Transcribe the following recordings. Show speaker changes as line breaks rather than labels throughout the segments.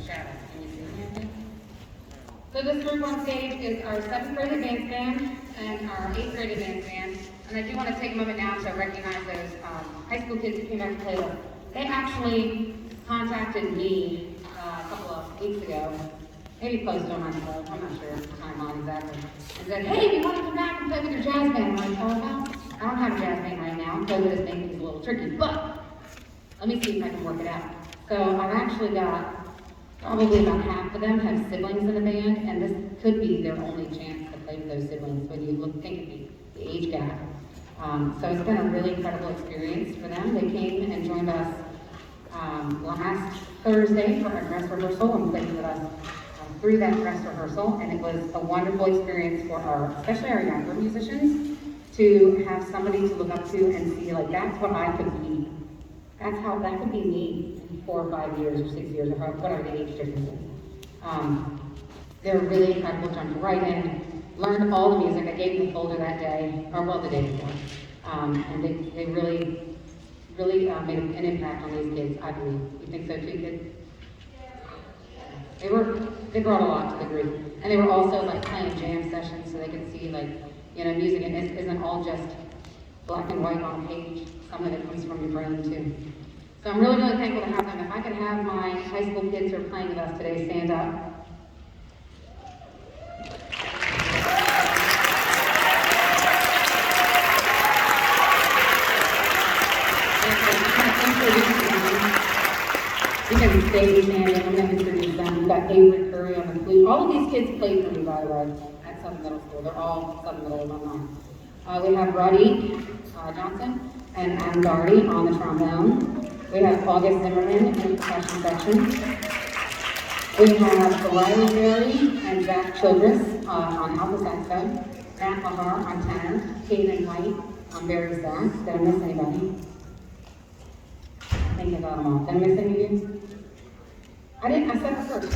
shadow. Can you see me? So this group on stage is our 7th grade advanced band and our 8th grade advanced band. And I do want to take a moment now to recognize those high school kids who came back to play with. They actually contacted me a couple of weeks ago, maybe posted on my blog, I'm not sure the timeline exactly, and said, hey, you want to come back and play with your jazz band? And I thought, well, I don't have a jazz band right now, COVID is making things a little tricky, but let me see if I can work it out. So I've actually got probably about half of them have siblings in the band, and this could be their only chance to play with those siblings when you think of the age gap. So it's been a really incredible experience for them. They came and joined us last Thursday for our dress rehearsal and played with us through that dress rehearsal, and it was a wonderful experience for especially our younger musicians, to have somebody to look up to and see, like, that's what I could be. That could be me in 4 or 5 years or 6 years, or whatever the age difference is. They're really incredible, jumped right in, learned all the music. I gave them the folder that day, or well, the day before. And they really made an impact on these kids, I believe. You think so too, kids? They brought a lot to the group. And they were also like playing jam sessions so they could see, like, you know, music isn't all just black and white on a page. Some of it comes from your brain too. So I'm really, really thankful to have them. If I could have my high school kids who are playing with us today stand up. You can stay standing. I'm going to introduce them. We've got Avery Curry on the flute. All of these kids played for me, by the way, at Southern Middle School. They're all Southern Middle alumni. We have Roddy Johnson and Adam Doherty on the trombone. We have August Zimmerman in the percussion section. We have Riley Berry and Zach Childress on alto saxophone. Matt Mahar on tenor. Kaden White on bass sax. Did I miss anybody? I think I got them all. Did I miss any of you? I said it first.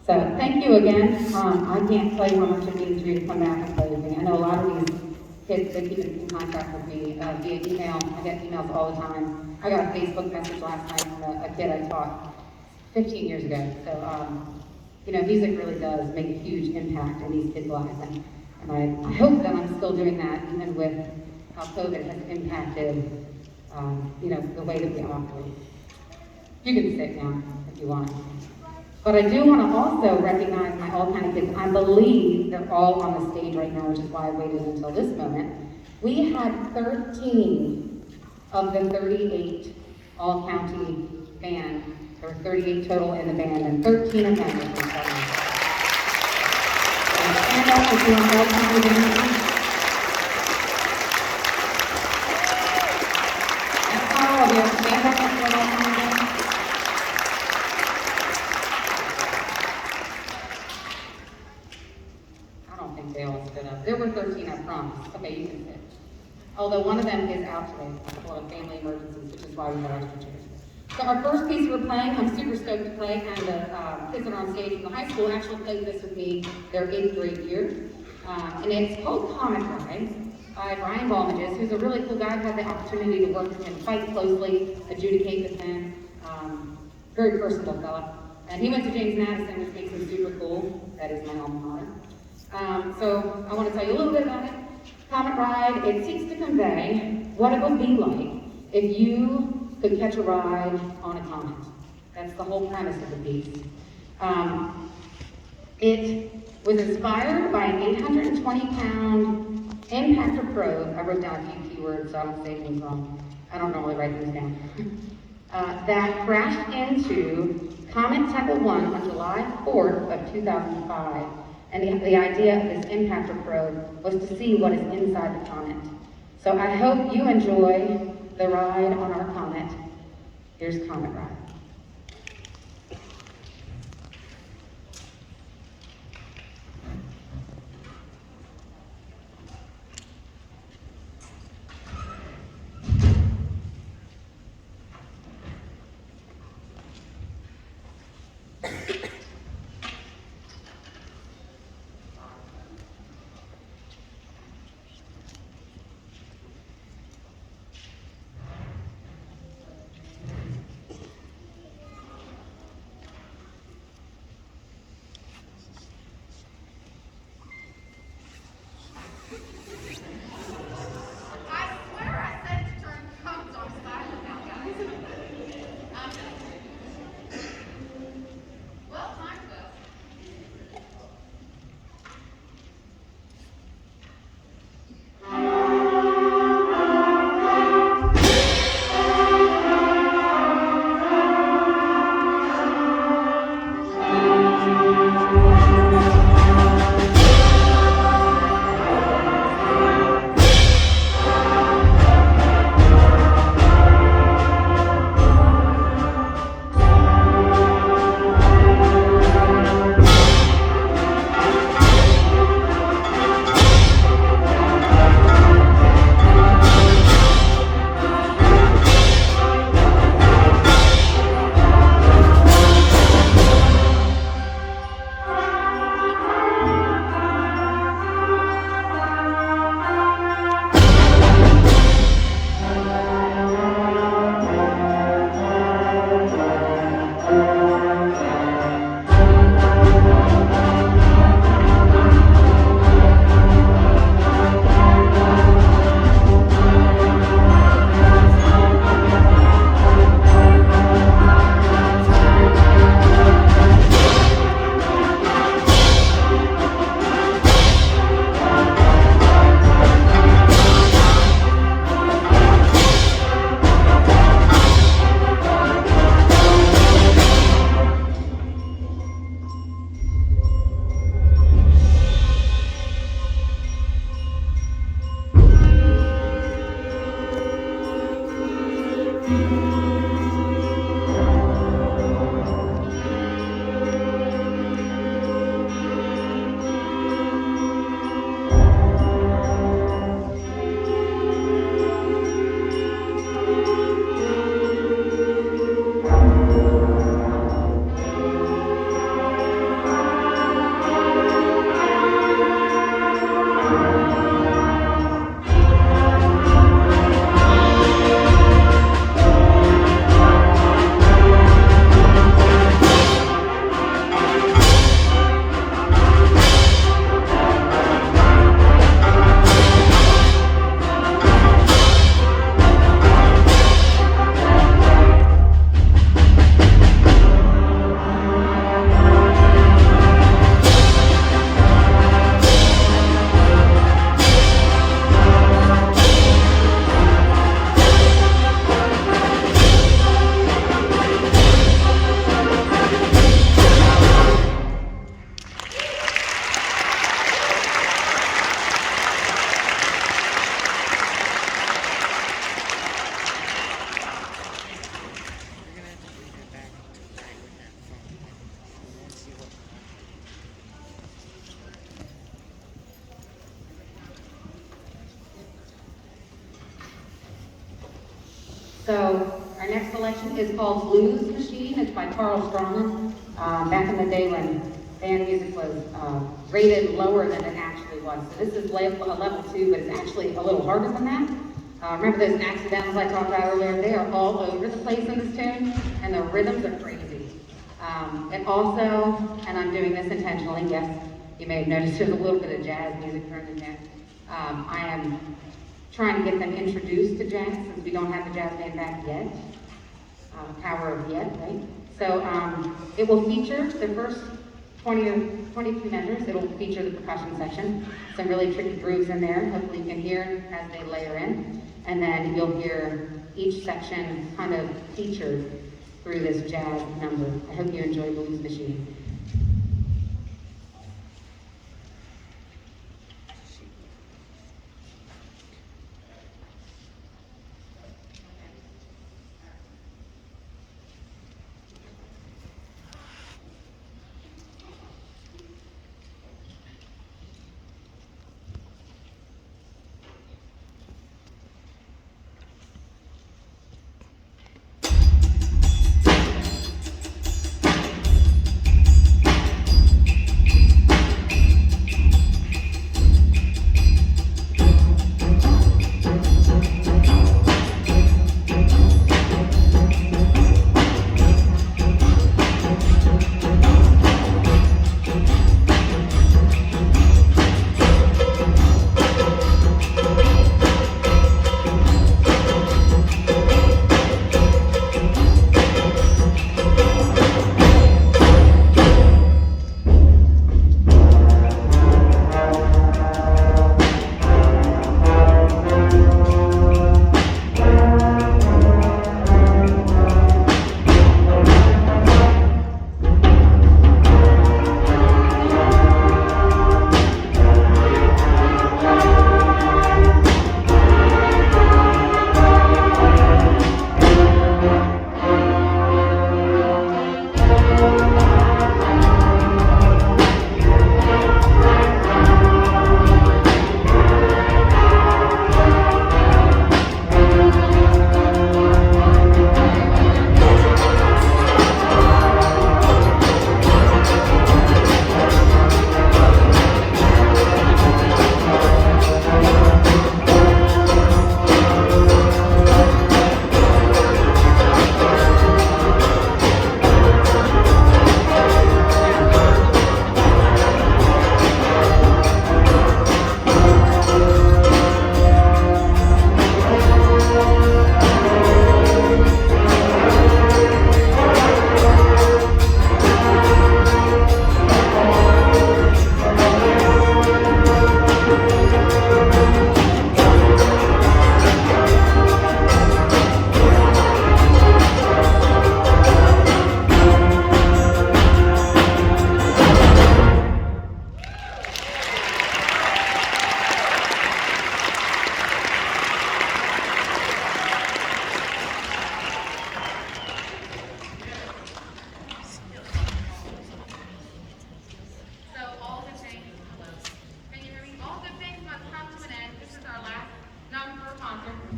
So thank you again. I can't tell you how much it means for you to come back and play with me. I know a lot of these kids, they keep in contact with me via email. I get emails all the time. I got a Facebook message last night from a kid I taught 15 years ago. So, you know, music really does make a huge impact in these kids' lives. And I hope that I'm still doing that, even with how COVID has impacted, you know, the way that we operate. You can sit now if you want. But I do want to also recognize my all kind of kids. I believe they're all on the stage right now, which is why I waited until this moment. We had 13 of the 38 all-county band. There were 38 total in the band, and 13 of them were from Southern. Stand up if you want all county band. That's all of you. Stand up if you want all county band. They all stood up. There were 13, I promise. Okay, you can sit. Although one of them is out today for a family emergencies, which is why we have extra chairs. So our first piece we're playing, I'm super stoked to play, and the kids that are on stage from the high school actually played this with me their 8th grade year. And it's called Comic Ride by Brian Balmages, who's a really cool guy. I've had the opportunity to work with him quite closely, adjudicate with him. Very personable fella. And he went to James Madison, which makes him super cool. That is my alma mater. So I want to tell you a little bit about it. Comet Ride, it seeks to convey what it would be like if you could catch a ride on a comet. That's the whole premise of the piece. It was inspired by an 820-pound impactor probe. I wrote down a few keywords so I don't say things wrong. I don't normally write things down. That crashed into Comet Temple 1 on July 4th of 2005. And the idea of this impactor probe was to see what is inside the comet. So I hope you enjoy the ride on our comet. Here's Comet Ride. next selection is called Blues Machine. It's by Carl Straumann. Back in the day when band music was rated lower than it actually was. So this is level 2, but it's actually a little harder than that. Remember those accidentals I talked about earlier? They are all over the place in this tune, and the rhythms are crazy. It also, and I'm doing this intentionally, yes, you may have noticed there's a little bit of jazz music thrown in there. I am trying to get them introduced to jazz since we don't have the jazz band back yet. Power of yet, right? So it will feature the first 22 measures. It'll feature the percussion section, some really tricky grooves in there. Hopefully you can hear as they layer in. And then you'll hear each section kind of featured through this jazz number. I hope you enjoy Blues Machine.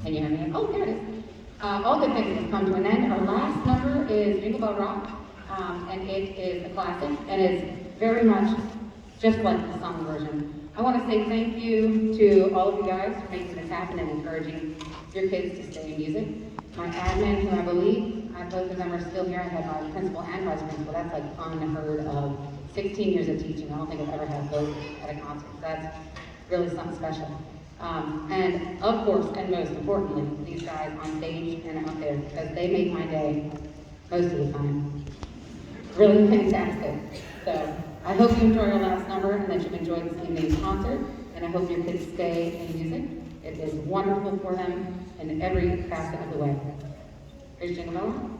Can you hear me? Oh, there it is. All good things have come to an end. Our last number is Jingle Bell Rock, and it is a classic, and it's very much just like the song version. I want to say thank you to all of you guys for making this happen and encouraging your kids to stay in music. My admin, who I believe, both of them are still here. I had my principal and vice principal. That's like unheard of. 16 years of teaching. I don't think I've ever had both at a concert. That's really something special. And of course, and most importantly, these guys on stage and out there, because they make my day most of the time. Really fantastic. So I hope you enjoy our last number and that you've enjoyed this evening's concert, and I hope your kids stay in music. It is wonderful for them in every facet of the way. Here's Jingle Bell Rock.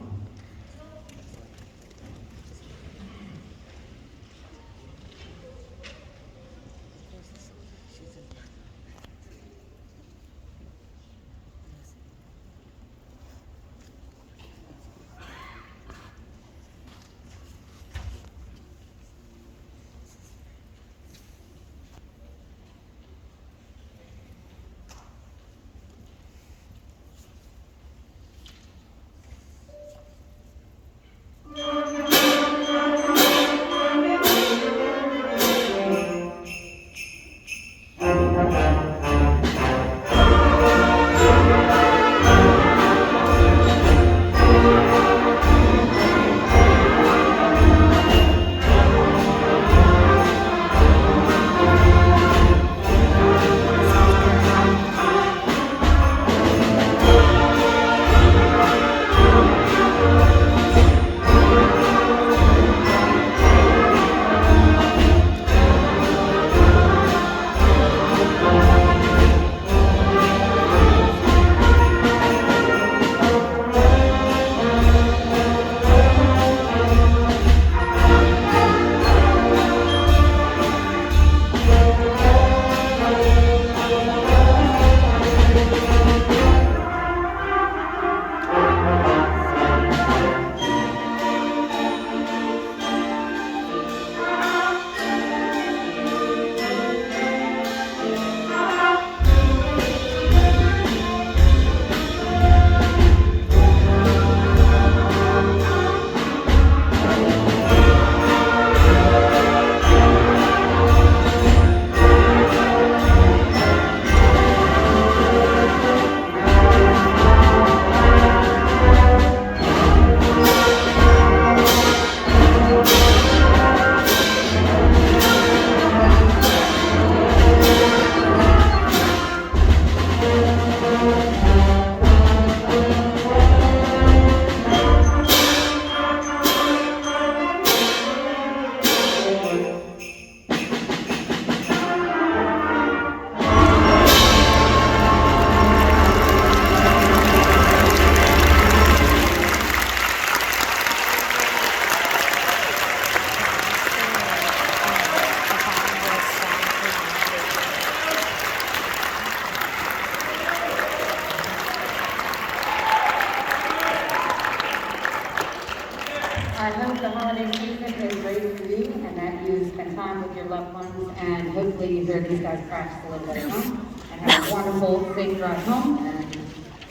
with your loved ones, and hopefully you hear these guys practice a little bit at home, and have a wonderful, safe drive home, and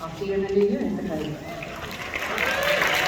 I'll see you in the new year, I suppose.